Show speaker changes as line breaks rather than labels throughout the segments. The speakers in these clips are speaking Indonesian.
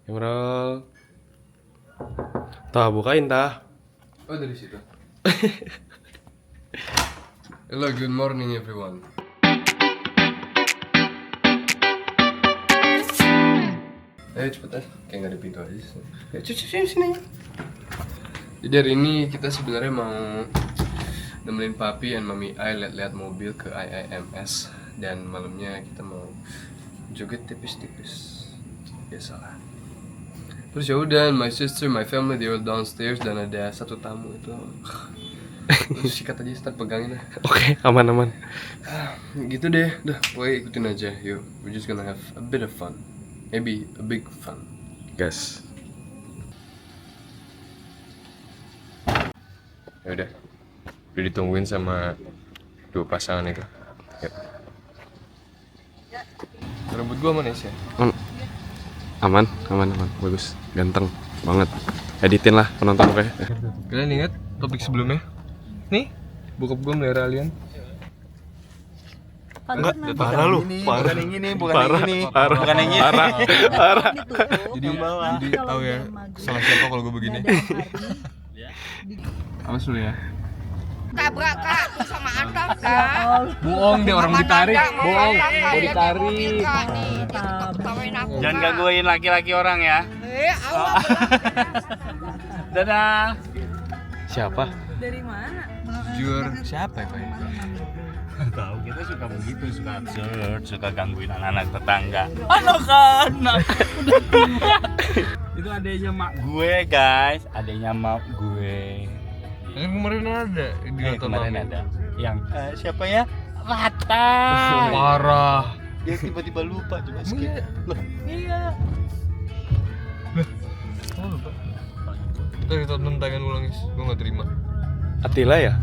Imrol. Tah, bukain tah.
Oh, dari situ. Hello, good morning everyone. Ayo cepet kayak nggak ada pintu aja sih. Ya, sini. Jadi hari ini kita sebenarnya mau nemenin papi and mami I lihat-lihat mobil ke IIMS, dan malamnya kita mau joget tipis-tipis biasalah. Terus ya udah, my sister, my family, they were downstairs, dan ada satu tamu itu. Terus sikat aja, start pegangin lah.
Oke, aman.
Gitu deh, udah, pokoknya ikutin aja. Yuk, we're just gonna have a bit of fun, maybe a big fun.
Gas.
Ya udah ditungguin sama dua pasangan itu. Yuk. Rambut gua mana sih?
Aman, bagus, ganteng banget. Editin lah penonton kayak.
Kalian ingat topik sebelumnya? Nih, bokap gua melihara alien.
Enggak, parah lu.
Bukan yang ini, bukan yang ini.
Parah.
Jadi tahu ya salah siapa kalau gua begini. Awas dulu ya.
Tabrak kak, tuh sama Antam kak.
Bohong deh, orang ditarik. Bohong, mau ditarik.
Jangan gangguin laki-laki orang ya.
Awal.
Dadah.
Siapa?
Dari mana?
Jujur, siapa ya Pak?
Tahu kita suka begitu, suka absurd, suka gangguin anak-anak tetangga. Anak-anak. Itu adanya mak gue, guys. Adanya mak gue.
Yang kemarin ada di nonton
Kemarin
Mami.
ada yang siapa ya? Rata.
Parah.
Dia tiba-tiba lupa coba
Emang
skip.
iya?
Loh, iya.
Oh, lupa. Ntar kita tonton ulang guys, gue gak terima.
Atila ya?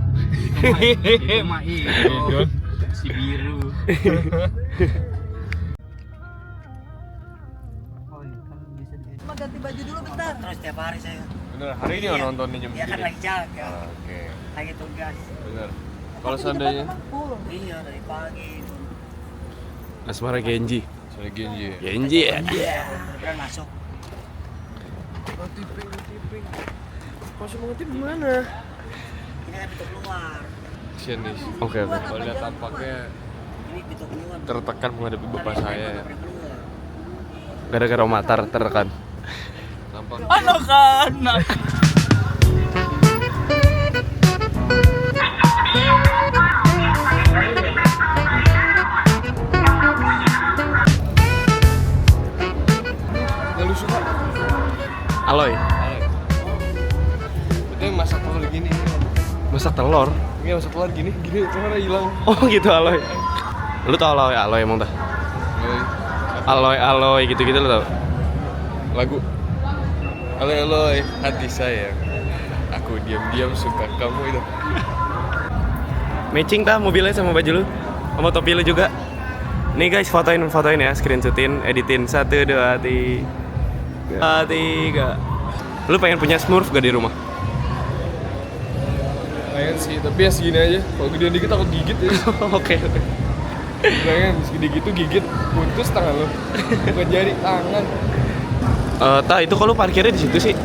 Itu mah itu. Si biru.
Cuma ganti baju dulu bentar.
Terus tiap hari saya.
Bener, hari ini nontonnya jam
Dia kan
segini.
lagi jaga,
Oke,
lagi tugas.
bener. Kalau seandainya
Iya dari pagi.
Asmara Genji.
saya Genji ya.
Genji ya?
Beneran masuk.
Masuk mengetip gimana?
Ini kan pintu keluar.
Kasian nih.
Oke.
Kalau lihat tampaknya
Ini pintu keluar.
tertekan menghadapi bapak saya ya.
Keluar.
Gara-gara Matar tertekan.
Tampak
Anak-anak.
nggak lu suka.
Aloy.
Itu yang masak telur gini.
Masak telur.
Ini masak telur gini, telurnya hilang.
Oh gitu Aloy. Lu tau Aloy emang tah? Aloy gitu-gitu lu tau?
Lagu Aloy, hati saya. Aku diam-diam suka kamu itu.
Matching tah mobilnya sama baju lu? Sama topi lu juga? Nih guys, fotoin ya, screenshotin, editin 1, 2, 3. Lu pengen punya Smurf gak di rumah?
Pengen sih, tapi ya segini aja. Kalau gedean dikit takut gigit ya.
Oke.
Pengen segede gitu gigit putus tangan lo. Bukan jari, tangan.
Tah itu kalau parkirnya di situ sih.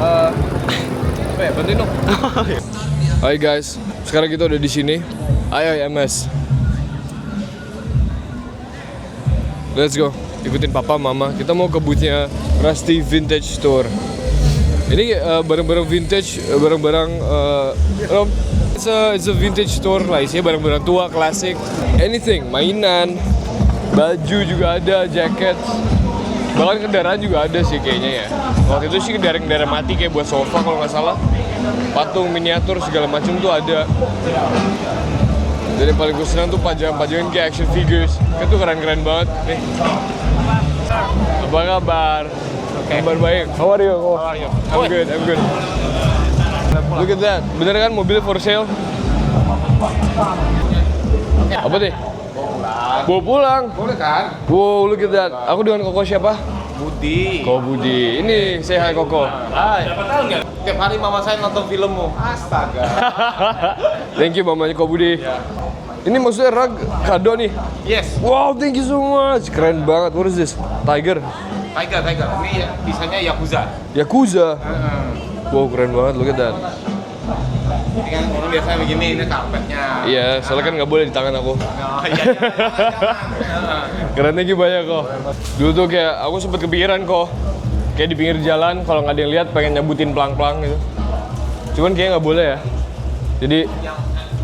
Apa ya? Bantuin dong. Hai guys, sekarang kita udah di sini. IIMS. Let's go. Ikutin papa, mama. Kita mau ke boothnya Rusty Vintage Store. Ini barang-barang vintage, barang-barang it's a vintage store lah. Isinya barang-barang tua, klasik, anything, mainan, baju juga ada, jaket. Bahkan kendaraan juga ada sih kayaknya ya. Waktu itu sih kendaraan mati kayak buat sofa kalau nggak salah. Patung miniatur segala macam tuh ada. Dan yang paling gue senang tuh pajangan kayak action figures. Kan tuh keren-keren banget. Nih. Apa kabar? Kabar baik. How are you? I'm good. Look at that. Bener kan mobil for sale? Apa deh? Bawa pulang. Boleh kan? Wow, look at that. Aku dengan Koko siapa?
Budi.
Koko Budi. Ini say hi Koko.
Hai. Siapa tahu nggak? Tiap hari mama saya nonton filmmu. Astaga.
Thank you mamanya Koko Budi. Ini maksudnya rag kado nih?
Yes.
Wow, thank you so much. Keren banget. What is this? Tiger.
Tiger. Ini ya, desainnya Yakuza.
Yakuza. Wow, keren banget. Look at that.
Ini kan orang biasanya begini, ini karpetnya.
Iya, soalnya kan nggak boleh di tangan aku.
Oh iya, jangan.
Kerennya gitu banyak kok. Dulu tuh kayak aku sempet kepikiran kok. Kayak di pinggir jalan kalau nggak ada yang lihat pengen nyebutin pelang-pelang gitu. Cuman kayaknya nggak boleh ya. Jadi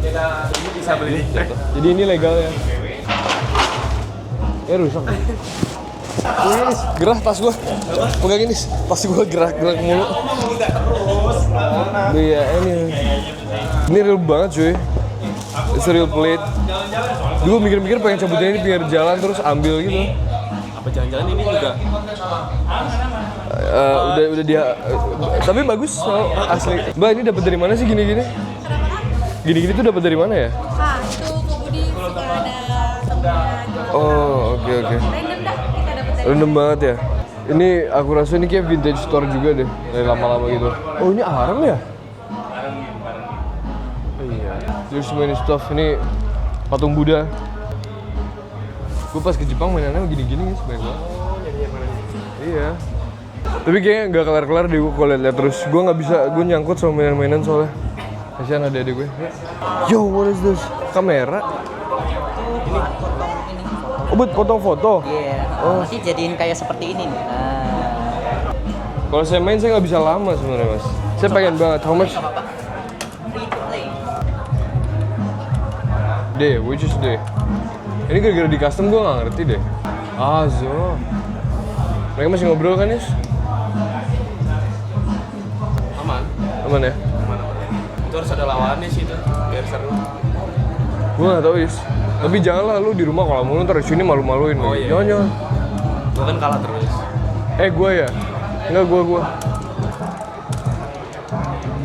Ini bisa beli.
jadi ini legal ya. Rusak. Gerah tas gua. Pegang ini. Tas gua gerak mulu. Iya, ini real banget cuy. It's a real plate. Dulu mikir-mikir pengen cabutin ini pinggir jalan terus ambil gitu.
Apa jangan-jangan ini juga?
Udah dia. Tapi bagus asli. Mbak, ini dapat dari mana sih gini-gini? Gini-gini tuh dapat dari mana ya?
Itu ke Budi suka ada temennya.
Oh, oke.
Random dah kita dapat dari.
Random banget ya. Ini aku rasa ini kayak vintage store juga deh, dari lama-lama gitu. Oh, ini arang ya? Iya. There's so many stuff. Ini patung Buddha. Gue pas ke Jepang mainannya gini-gini guys, banyak banget. Iya. Tapi kayaknya nggak kelar-kelar deh gue kalau lihat terus. Gue nggak bisa, gue nyangkut sama mainan-mainan soalnya. Kasihan ada adik gue. Yo, what is this? Kamera? Oh, buat potong foto?
Iya. Nanti jadiin kayak seperti ini nih.
Kalau saya main saya nggak bisa lama sebenarnya mas. Saya pengen banget. How much?
Free to play.
Deh, which is deh? Ini gara-gara di custom gue nggak ngerti deh. Zo. Mereka masih ngobrol kan, Yus? Aman ya?
Itu harus ada lawannya sih itu, biar seru.
Gue nggak tahu, Yus. Tapi janganlah lu di rumah kalau mau ntar sini malu-maluin.
Oh, iya.
Jangan.
Gua kan kalah terus.
Gue ya? Enggak, gue.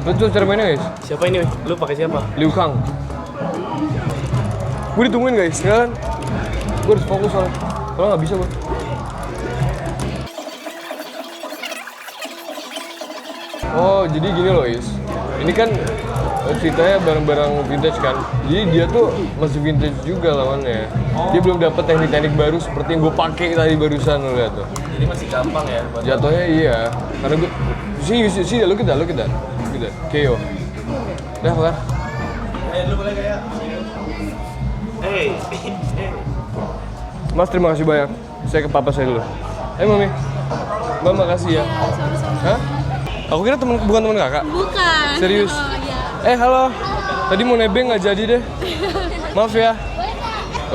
Lu tuh cara mainnya, guys?
Siapa ini? Lu pakai siapa?
Liu Kang. Gue ditungguin guys, kan? Gue harus fokus soalnya. Kalau nggak bisa gue. Oh, jadi gini loh, Is. Ini kan ceritanya barang-barang vintage kan. Jadi dia tuh masih vintage juga lawannya. Dia belum dapat teknik-teknik baru seperti yang gue pakai tadi barusan lo lihat tuh.
Jadi masih gampang ya buat
Jatuhnya iya. Karena gue sih lo kita. KO. Udah kelar.
lu boleh kayak.
Mas, terima kasih banyak. Saya ke papa saya dulu. Mami. Mbak, makasih ya.
Sama-sama.
Hah? Aku kira bukan teman kakak.
Bukan.
Serius?
Oh, iya.
Halo. Tadi mau nebeng nggak jadi deh. Maaf ya.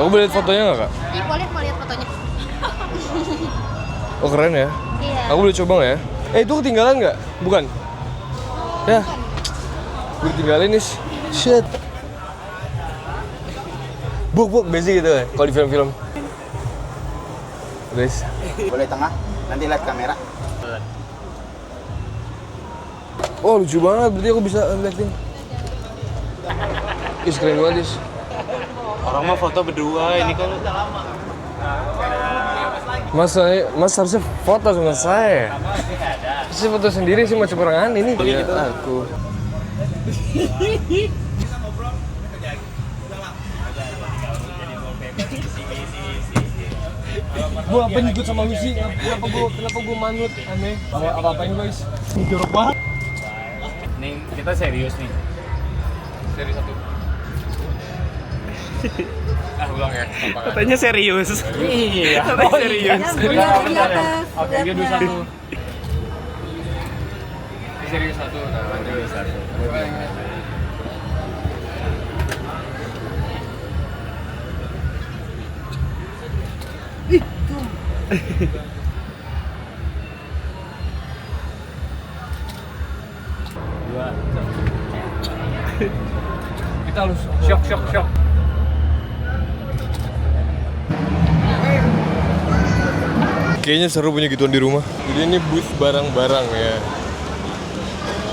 Aku boleh lihat fotonya nggak kak?
Iya, boleh mau lihat fotonya.
Oh keren ya.
Iya.
Aku boleh coba nggak ya? Itu ketinggalan nggak? Bukan. Ya. Gue tinggalin nih. Shit. Buk basic gitu ya. Kalau di film-film. Guys.
Boleh tengah, nanti lihat kamera.
Oh lucu banget, berarti aku bisa liatin. Is keren banget, Is.
Orang mah foto berdua, ini kan
Mas harusnya foto sama saya. Saya foto sendiri sih macam orang aneh nih. Iya, aku. Gua apa nyikut sama Lucy? Kenapa gua manut? Aneh. Apa-apain guys? Jorok banget.
Nih kita serius nih.
Seri satu. Ulang ya.
katanya serius.
Iya.
Katanya serius.
Oke, dia 21. Seri satu. Nah, lanjut satu. Kita harus shock. Kayaknya seru punya gituan di rumah. Jadi ini booth barang-barang ya.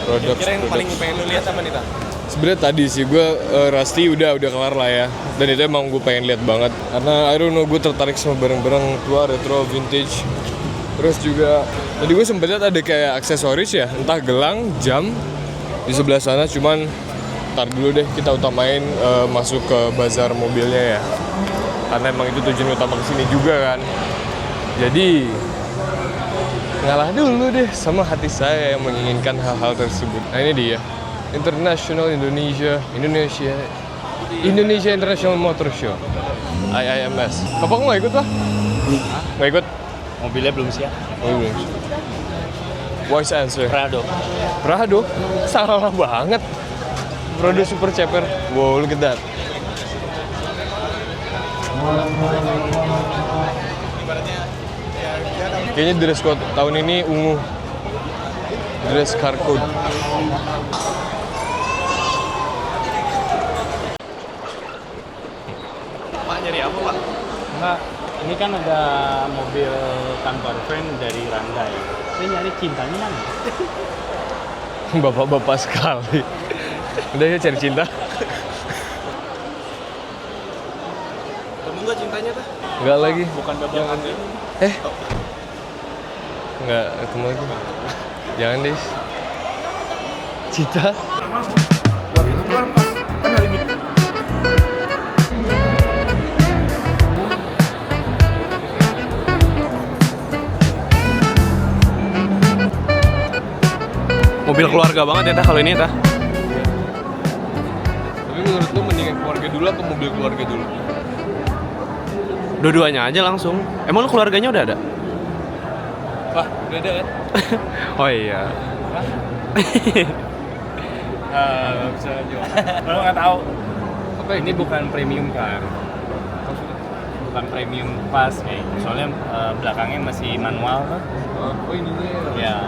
Produk.
Kira yang paling pengen lu lihat apa nih, Tak?
Sebenarnya tadi sih gue Rusty udah kelar lah ya. Dan itu emang gue pengen lihat banget. Karena I don't know, gue tertarik sama barang-barang tua, retro, vintage. Terus juga tadi gue sempet lihat ada kayak aksesoris ya, entah gelang, jam di sebelah sana. Cuman ntar dulu deh kita utamain masuk ke bazar mobilnya ya. Karena emang itu tujuan utama kesini juga kan. Jadi ngalah dulu deh sama hati saya yang menginginkan hal-hal tersebut. Nah ini dia, International Indonesia International Motor Show, IIMS. Bapak kok nggak ikut lah? Nggak ikut?
Mobilnya belum siap.
Oh, belum. Voice answer. Prado? Salah banget. Prado Super Cheper. Wow, look at that. Kayaknya dress code tahun ini ungu. Dress car code.
Pak nyari apa Pak?
Enggak, ini kan ada mobil kantor friend dari Rangga ya. Saya nyari cintanya kan?
Bapak-bapak sekali. Udah ya cari cinta.
Kamu nggak cintanya tuh?
Enggak lagi.
Bukan bapak ini.
Enggak ketemu lagi. Jangan deh. Cinta.
Mobil keluarga banget ya Tah kalau ini Tah.
Tapi menurut lu mendingan keluarga dulu atau mobil keluarga dulu?
Dua-duanya aja langsung. Emang lu keluarganya udah ada?
Wah, udah ada kan?
Oh iya.
Nggak bisa jawab. Kalau nggak tahu. Apa ini bukan premium car. Bukan premium pas kayak. Soalnya belakangnya masih manual kan?
Oh ininya ya.
Ya.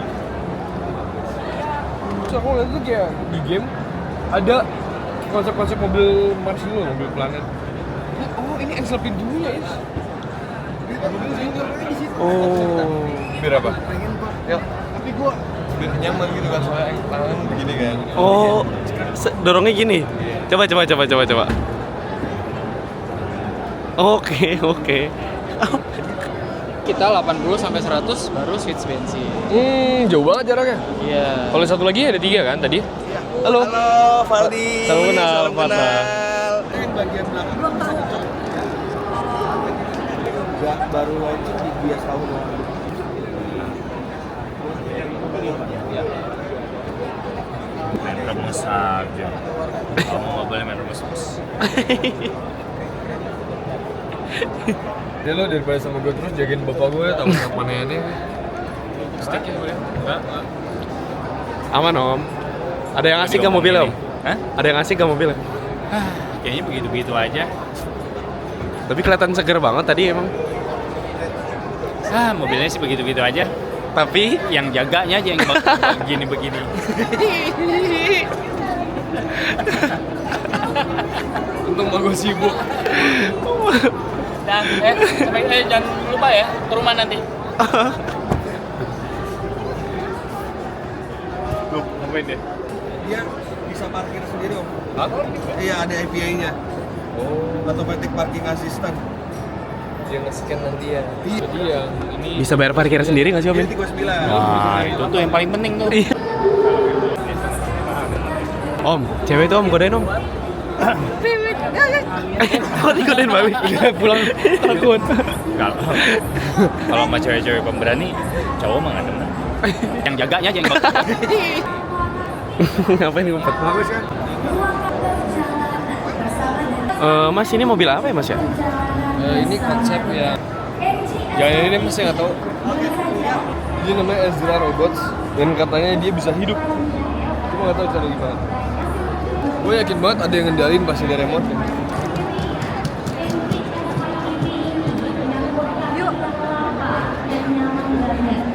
Terus aku lihat tuh kayak di game ada konsep-konsep mobil Mars dulu, mobil planet. Oh ini engsel pintunya ya. Oh. Biar apa? Ya. Tapi gua biar nyaman gitu kan soalnya tangan begini kan.
Oh, dorongnya gini. Coba. Oke.
Kita 80 sampai 100 baru switch bensin.
Jauh banget jaraknya.
Iya.
Kalau satu lagi ada 3 kan tadi? Halo.
Halo, Valdi.
Salam kenal, Fata.
Ini bagian belakang belum tahu. Enggak, baru launching di bias tahun lalu.
Main remes aja. Kamu nggak boleh main remes.
Dia lo daripada sama gue terus jagain bapak gue tahu kepanaiannya. Sticknya boleh? Enggak.
Aman Om. Ada yang asik ke mobilnya Om?
Hah?
Ada yang asik ke mobilnya?
Kayaknya begitu-begitu aja.
Tapi kelihatan seger banget tadi emang.
Mobilnya sih begitu-begitu aja.
Tapi
Yang jaganya aja yang begini-begini.
Untung mah gue sibuk.
Dan jangan lupa ya ke rumah nanti.
Loh, ngapain deh?
Dia bisa parkir sendiri, Om.
Apa?
Iya, ada API-nya.
Oh,
Automatic Parking Assistant.
dia nge-scan nanti ya. Jadi yang ini
bisa bayar parkir sendiri nggak sih Om?
Ini 39.
Nah, itu tuh yang paling penting tuh.
Iya. Om, cewek itu Om godain Om. Kok dikodain Bawi? Udah pulang takut.
Kalau sama cewek-cewek pemberani, cowok mah nggak demen. Yang jaganya aja yang
Ngapain ngumpet?
Bagus kan?
Mas ini mobil apa ya Mas ya?
ini konsep ya. Jangan ini mas saya nggak tahu. Dia namanya Ezra Robots dan katanya dia bisa hidup. Cuma nggak tahu cara gimana. Gue yakin banget ada yang ngendalin pasti ada remote ya.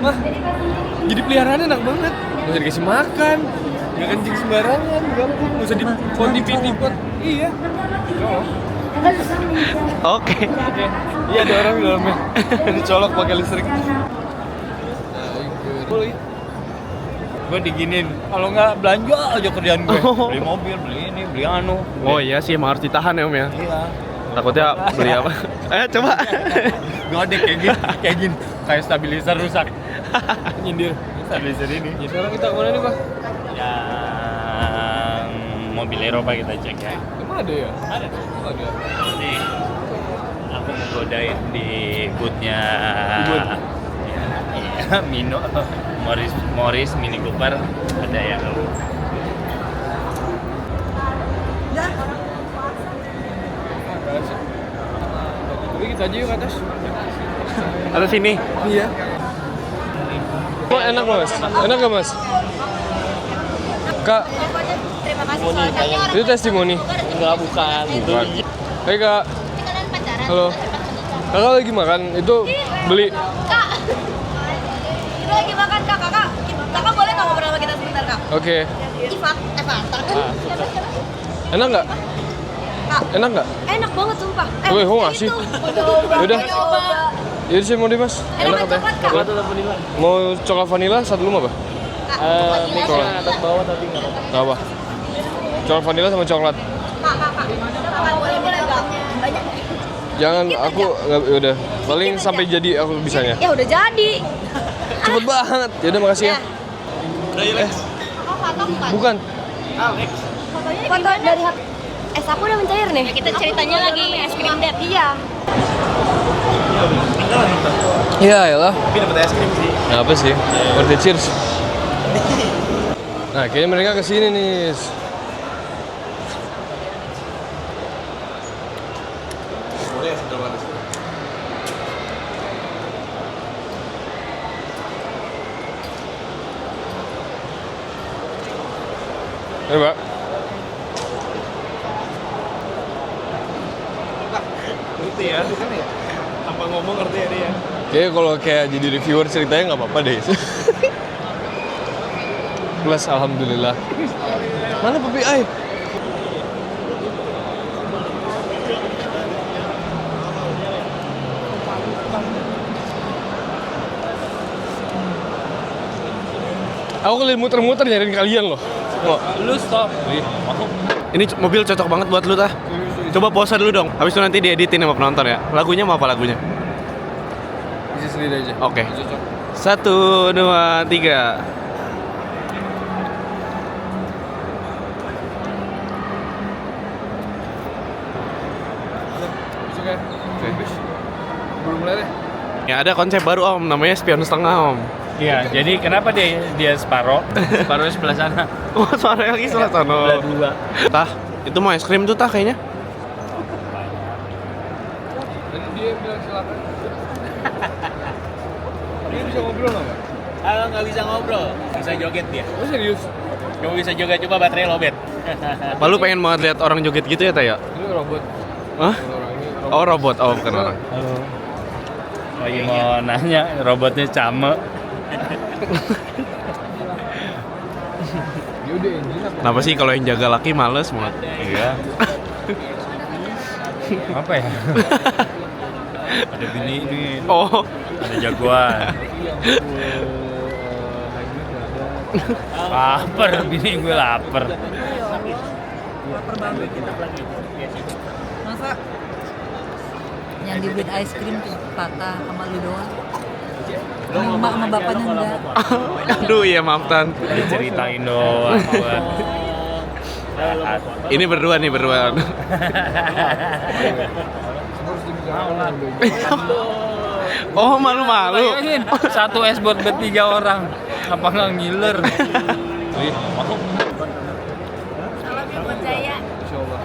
Mah, jadi peliharaannya enak banget. Gak usah dikasih makan, gak kencing sembarangan, gak usah dipot. Iya.
Oke.
Iya ada orang di dalamnya. Dicolok pakai listrik.
gue diginin. Kalau nggak belanja aja kerjaan gue.
Oh.
Beli mobil, beli ini, beli anu.
Oh iya sih emang harus ditahan ya Om ya.
Iya.
Takutnya beli apa? Coba.
Gede kayak gini, kayak stabilizer rusak. Nyindir stabilizer ini.
Sekarang kita kemana nih Pak?
Yang mobil Eropa kita cek ya.
Emang ada ya?
Ada.
Ada.
Nanti aku mau godain di bootnya iya, Mino, Morris Mini Cooper ada ya.
Tapi kita aja yuk ke atas.
Atas sini.
Iya. Oh, enak mas? Enak gak mas? Kak,
Terima kasih soalnya
itu testimoni?
Enggak, bukan.
Bukan. Hei kak,
kalian pacaran.
halo. Kakak lagi makan, itu beli.
Kak. Kita lagi makan Kak. Kakak boleh nggak ngobrol sama kita sebentar Kak?
Oke.
Fanta kan?
Enak nggak?
Kak.
Enak nggak?
Enak banget sumpah.
Wih, kok ngasih? Yaudah. Yaudah saya mau deh mas.
Enak
katanya.
coklat Kak.
Coklat atau vanilla?
Mau coklat vanilla satu lumah apa?
Mix
Coklat.
yang atas bawah tapi nggak apa-apa.
Nggak apa. Coklat vanilla sama coklat.
Kak, boleh Kak. Banyak.
Jangan, aku nggak, yaudah. Paling sampai jadi aku bisanya.
Ya udah jadi.
Cepet banget. Yaudah makasih ya.
Kakak foto bukan?
Bukan.
Foto dari HP. Aku udah mencair nih. Kita ceritanya lagi es krim date. Iya.
Iya, yalah.
Tapi dapat es krim sih.
Nah, apa sih? Birthday cheers. Nah, kayaknya mereka kesini nih. Ayo, Pak.
Ngerti ya? Apa ngomong ngerti ya dia?
Kayaknya kalau kayak jadi reviewer ceritanya nggak apa-apa deh. Plus alhamdulillah. Mana papi ai? Aku kalian muter-muter nyariin kalian loh. Oh.
Lu stop.
Ini mobil cocok banget buat lu tah. Coba pose dulu dong. Habis itu nanti dieditin sama penonton ya. Lagunya mau apa lagunya?
Isi sendiri aja.
Oke.
Cocok.
1, 2, 3.
Cocok ya? Belum mulai deh.
Ya ada konsep baru Om, namanya spion setengah Om.
Iya, jadi kenapa dia separuh? Separuh sebelah sana.
Oh, suara lagi salah
Sebelah
sono.
dua.
Tah, itu mau es krim tuh tah kayaknya.
Tadi dia bilang silakan. Dia bisa ngobrol nggak, Pak?
Kalau nggak bisa ngobrol, bisa joget dia.
Oh serius?
Kamu bisa joget, coba baterai lobet.
Lalu pengen banget lihat orang joget gitu ya Taya?
Ini robot.
Hah?
Orang ini robot.
Oh robot, oh bukan orang.
Halo. Lagi mau nanya, robotnya Came.
Dia udah engine apa?
Kenapa sih kalau yang jaga laki males banget?
Iya. Apa ya? Ada bini ini,
Oh,
ada jagoan. Lapar, bini gue lapar.
Masa yang dibeliin es krim tuh patah sama lu doang? Sama bapaknya enggak?
aduh ya maaf Tan.
Ceritain doang gua.
Ini berdua nih berdua. Oh malu-malu.
Bayangin, satu es buat bertiga orang. Apa nggak ngiler?
Salam ya buat Jaya.
Insya Allah.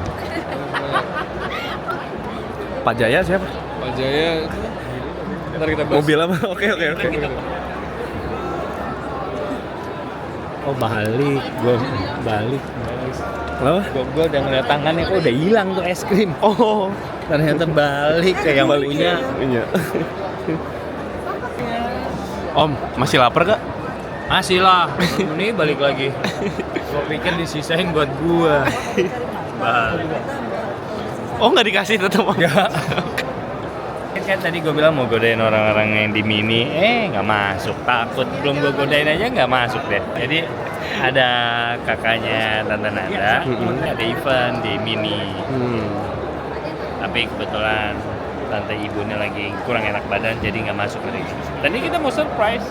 Pak Jaya siapa?
Pak Jaya. Ntar kita bahas.
Mobil apa? Oke.
Oh balik, gue balik.
Apa?
Gue udah ngeliat tangannya, kok udah hilang tuh es krim.
Oh,
Ternyata balik ke yang punya.
Iya. Om, masih lapar gak?
Masih lah, ini balik lagi. Gue pikir disisain buat gue. Balik.
Oh nggak dikasih tetap?
Enggak. Kan tadi gue bilang mau godain orang-orang yang di Mini, nggak masuk. Takut belum gue godain aja nggak masuk deh. Jadi ada kakaknya Tante Nanda, ada event di Mini. Tapi kebetulan tante ibunya lagi kurang enak badan, jadi nggak masuk hari ini. Tadi kita mau surprise.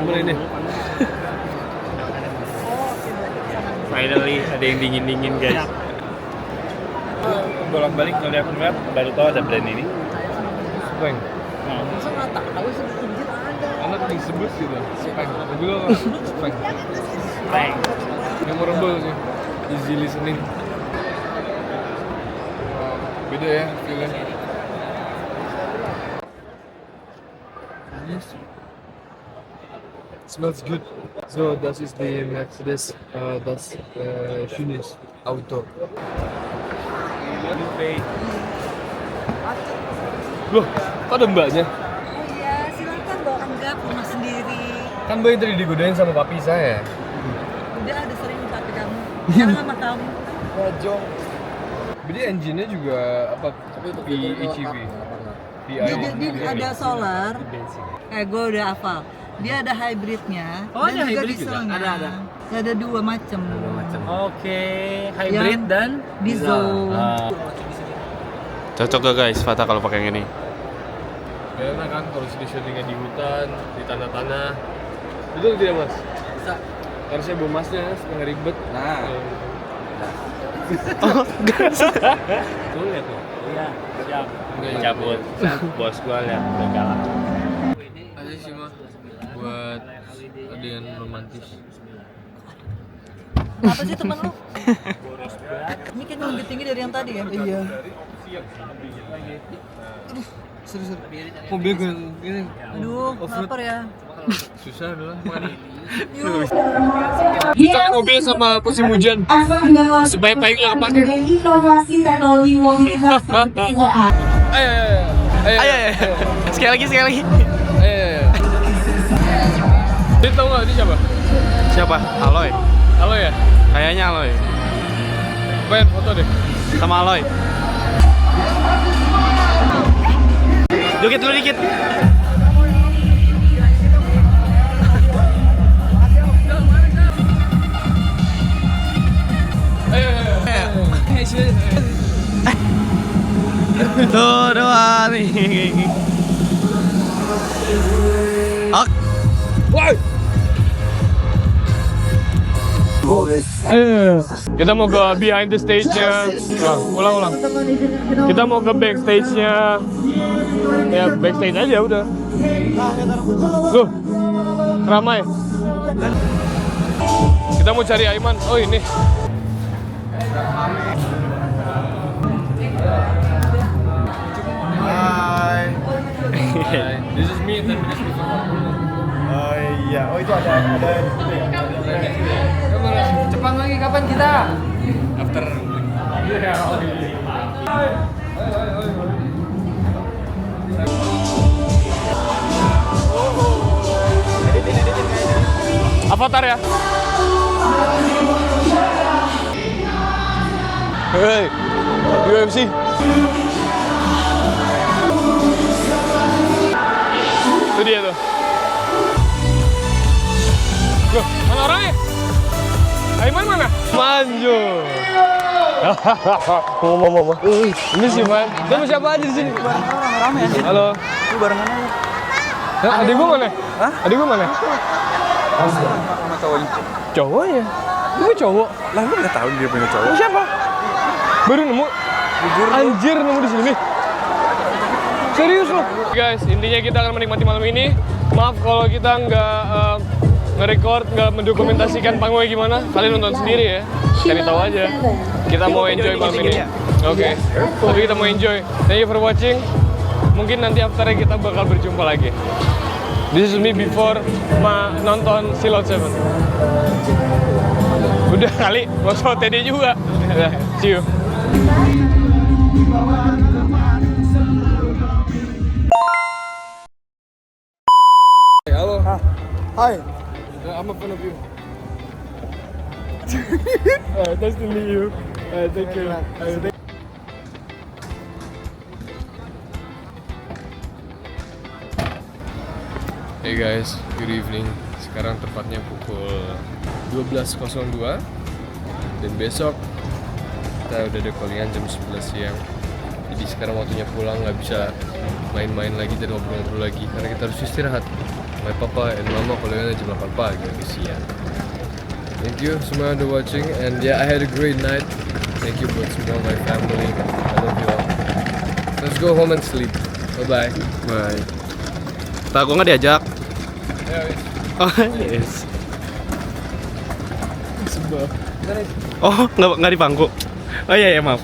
Boleh deh.
Finally ada yang dingin-dingin guys. Bolak-balik ngeliat baru tahu ada brand ini.
Speng.
Masa nggak tahu sih anjir ada.
Anak disebut gitu. Speng. Gue Speng.
Bang.
Memorable sih. Easy listening. Beda ya feelnya. Smells good. So das ist die Mercedes, das schönes Auto. Loh, kok ada mbaknya?
Oh iya, silakan bawa enggak rumah sendiri.
Kan mbak yang tadi digodain sama papi saya.
Udah ada sering papi kamu. Sekarang sama kamu.
Bajong. Jadi engine-nya juga apa? PHEV.
Dia ada solar. Gue udah hafal. Dia ada hybridnya.
Oh, ada hybrid juga?
dieselnya. Ada 2 macam.
Oke, hybrid
Yang
dan
diesel.
Cocok gak guys Fata kalau pakai yang ini?
Enak kan kalau stationingnya di hutan, di tanah-tanah. Betul tidak mas?
Bisa.
Harusnya bawa masnya, setengah ribet.
Nah.
Oh, gas.
Tuh lihat tuh. Iya, siap. Cabut. Bos gua lihat udah galak.
Ayo sih mah buat adegan romantis.
Apa sih teman lu? Ini kan lebih tinggi dari yang tadi ya? Iya.
Serius, mobil gue gini.
Aduh, lapar ya.
Susah adalah makan.
Yuk.
Kita mobil sama musim hujan. Supaya payungnya kepake. Ayo.
Sekali lagi.
Ayo. Dia tahu nggak ini siapa?
Siapa? Aloy.
Halo ya.
Kayaknya Aloy.
Pengen foto deh.
Sama Aloy. Joget dulu dikit. Tuh, dua nih. Ok.
Kita mau ke behind the stage-nya. Ulang. Kita mau ke backstage-nya. Ya backstage aja udah. Loh, ramai. Kita mau cari Aiman. Oh ini.
Hai.
This is me 10 minutes before.
Oh iya. Oh itu ada
Cepat lagi kapan kita?
After. Avatar ya. Hey, UFC. Itu dia tuh. Loh, mana orangnya? Aiman mana? Manjo. Mama. Ini sih man. Kamu siapa aja di sini?
Rame ya.
Halo.
Lu barengan aja.
Hah, adik gua mana?
Hah?
Adik gua mana?
Sama cowoknya.
Cowoknya. Gue cowok.
Lah lu nggak tahu dia punya cowok.
Lu siapa? Baru nemu. Anjir nemu di sini. Serius loh. Guys, intinya kita akan menikmati malam ini. Maaf kalau kita nge-record, nggak mendokumentasikan panggungnya gimana. Kalian nonton sendiri ya. Cari tahu aja. Kita mau enjoy malam ini. Oke. Tapi kita mau enjoy. Thank you for watching. Mungkin nanti afternya kita bakal berjumpa lagi. This is me before nonton Silot 7. Udah kali, mau show TD juga. Udah, see you. Halo.
Hai.
I'm a fan of you. Nice to meet you. Thank you. Hey guys, good evening. Sekarang tepatnya pukul 12.02 dan besok kita udah ada callingan jam 11 siang. Jadi sekarang waktunya pulang, nggak bisa main-main lagi dan ngobrol-ngobrol lagi karena kita harus istirahat. My papa dan mama callingan jam 8 pagi, habis siang. Thank you semua udah watching, and yeah, I had a great night. Thank you buat semua my family. I love you all. Let's go home and sleep. Bye bye.
Bye. Tak, gua nggak diajak. Oh, yes. Oh, nggak di pangku. Oh iya, maaf.